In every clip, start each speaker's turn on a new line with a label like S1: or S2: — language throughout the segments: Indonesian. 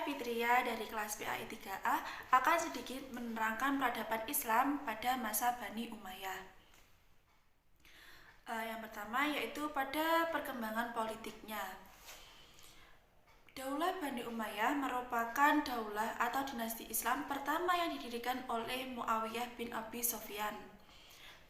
S1: Fitria dari kelas PAI 3A akan sedikit menerangkan peradaban Islam pada masa Bani Umayyah. Yang pertama yaitu pada perkembangan politiknya. Daulah Bani Umayyah merupakan daulah atau dinasti Islam pertama yang didirikan oleh Muawiyah bin Abi Sufyan.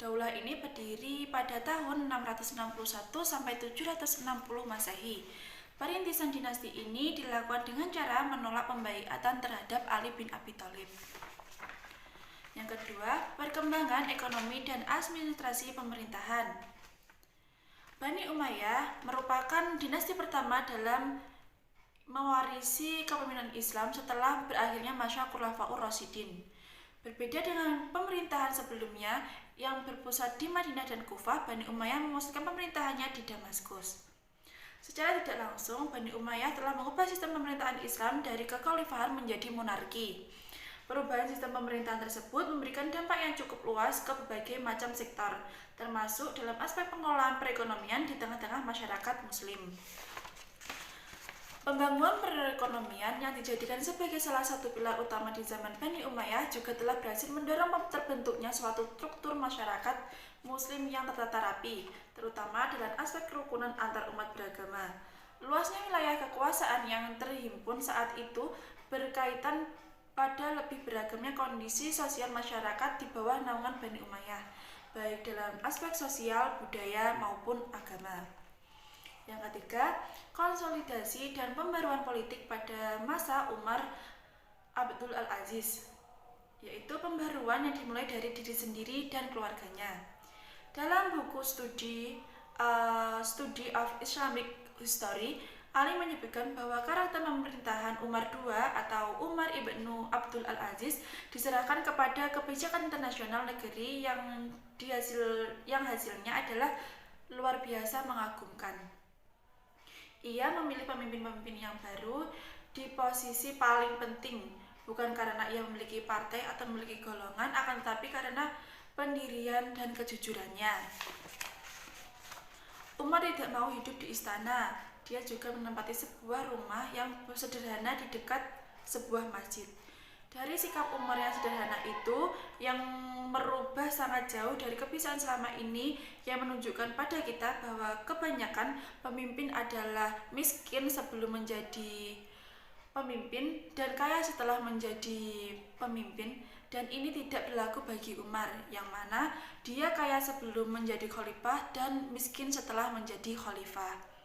S1: Daulah ini berdiri pada tahun 661 sampai 760 Masehi. Perintisan dinasti ini dilakukan dengan cara menolak pembaiatan terhadap Ali bin Abi Thalib. Yang kedua, perkembangan ekonomi dan administrasi pemerintahan. Bani Umayyah merupakan dinasti pertama dalam mewarisi kepemimpinan Islam setelah berakhirnya masa Khulafaur Rasyidin. Berbeda dengan pemerintahan sebelumnya yang berpusat di Madinah dan Kufah, Bani Umayyah memusatkan pemerintahannya di Damaskus. Secara tidak langsung, Bani Umayyah telah mengubah sistem pemerintahan Islam dari kekhalifahan menjadi monarki. Perubahan sistem pemerintahan tersebut memberikan dampak yang cukup luas ke berbagai macam sektor, termasuk dalam aspek pengelolaan perekonomian di tengah-tengah masyarakat Muslim. Pembangunan perekonomian yang dijadikan sebagai salah satu pilar utama di zaman Bani Umayyah juga telah berhasil mendorong terbentuknya suatu struktur masyarakat Muslim yang tertata rapi, terutama dalam aspek kerukunan antar umat beragama. Luasnya wilayah kekuasaan yang terhimpun saat itu berkaitan pada lebih beragamnya kondisi sosial masyarakat di bawah naungan Bani Umayyah, baik dalam aspek sosial, budaya, maupun agama. Yang ketiga, konsolidasi dan pembaruan politik pada masa Umar Abdul Al-Aziz, yaitu pembaruan yang dimulai dari diri sendiri dan keluarganya. Dalam buku Study of Islamic History, Ali menyebutkan bahwa karakter pemerintahan Umar II atau Umar ibnu Abdul Al-Aziz diserahkan kepada kebijakan internasional negeri yang hasilnya adalah luar biasa mengagumkan. Ia memilih pemimpin-pemimpin yang baru di posisi paling penting, bukan karena ia memiliki partai atau memiliki golongan, akan tetapi karena pendirian dan kejujurannya. Umar tidak mau hidup di istana. Dia juga menempati sebuah rumah yang sederhana di dekat sebuah masjid. Dari sikap Umar yang sederhana itu, yang merubah sangat jauh dari kebiasaan selama ini, yang menunjukkan pada kita bahwa kebanyakan pemimpin adalah miskin sebelum menjadi pemimpin dan kaya setelah menjadi pemimpin, dan ini tidak berlaku bagi Umar, yang mana dia kaya sebelum menjadi khalifah dan miskin setelah menjadi khalifah.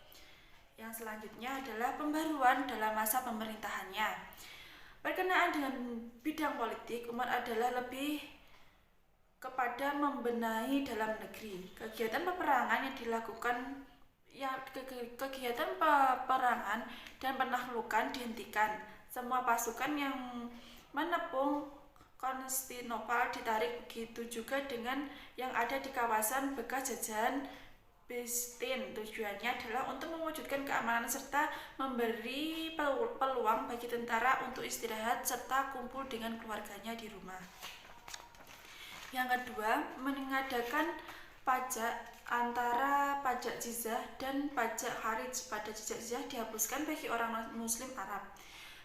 S1: Yang selanjutnya adalah pembaruan dalam masa pemerintahannya. Berkenaan dengan bidang politik, Umar adalah lebih kepada membenahi dalam negeri. Kegiatan peperangan dan penaklukan dihentikan. Semua pasukan yang menepung Konstantinopel ditarik, begitu juga dengan yang ada di kawasan bekas jajahan Byzantine. Tujuannya adalah untuk mewujudkan keamanan serta memberi peluang bagi tentara untuk istirahat serta kumpul dengan keluarganya di rumah. Yang kedua, mengadakan pajak antara pajak jizyah dan pajak kharij. Pada pajak jizyah dihapuskan bagi orang Muslim Arab.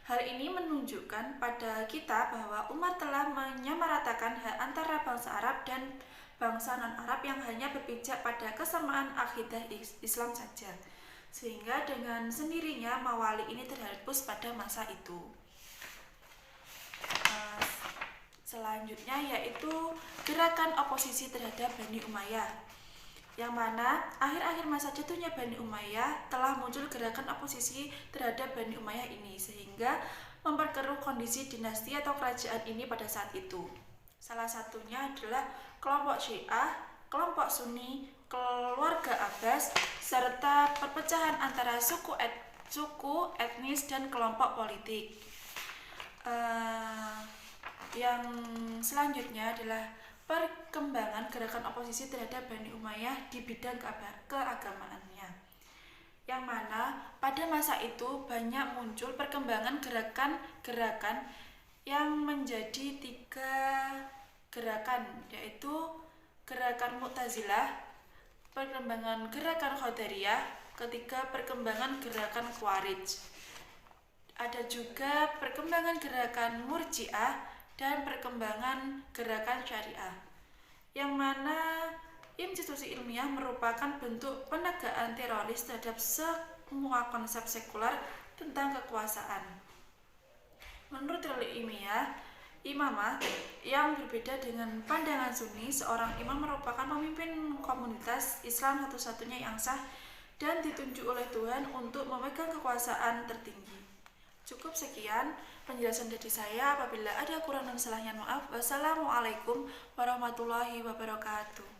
S1: Hal ini menunjukkan pada kita bahwa Umar telah menyamaratakan hak antara bangsa Arab dan bangsa non-Arab yang hanya berpijak pada kesamaan akidah Islam saja, sehingga dengan sendirinya mawali ini terhapus pada masa itu. Selanjutnya yaitu gerakan oposisi terhadap Bani Umayyah, yang mana akhir-akhir masa jatuhnya Bani Umayyah telah muncul gerakan oposisi terhadap Bani Umayyah ini, sehingga memperkeruh kondisi dinasti atau kerajaan ini pada saat itu. Salah satunya adalah kelompok Syiah, kelompok Sunni, keluarga Abbas, serta perpecahan antara suku, etnis, dan kelompok politik. Yang selanjutnya adalah perkembangan gerakan oposisi terhadap Bani Umayyah di bidang keagamaannya, yang mana pada masa itu banyak muncul perkembangan gerakan-gerakan yang menjadi 3 gerakan, yaitu gerakan Mu'tazilah, perkembangan gerakan Qadariyah, ketiga perkembangan gerakan Khawarij. Ada juga perkembangan gerakan Murji'ah dan perkembangan gerakan Syariah, yang mana institusi ilmiah merupakan bentuk penegakan teroris terhadap semua konsep sekuler tentang kekuasaan. Menurut teori ilmiah, imamah yang berbeda dengan pandangan Sunni, seorang imam merupakan pemimpin komunitas Islam satu-satunya yang sah dan ditunjuk oleh Tuhan untuk memegang kekuasaan tertinggi. Cukup sekian penjelasan dari saya. Apabila ada kurang dan salahnya, maaf. Wassalamualaikum warahmatullahi wabarakatuh.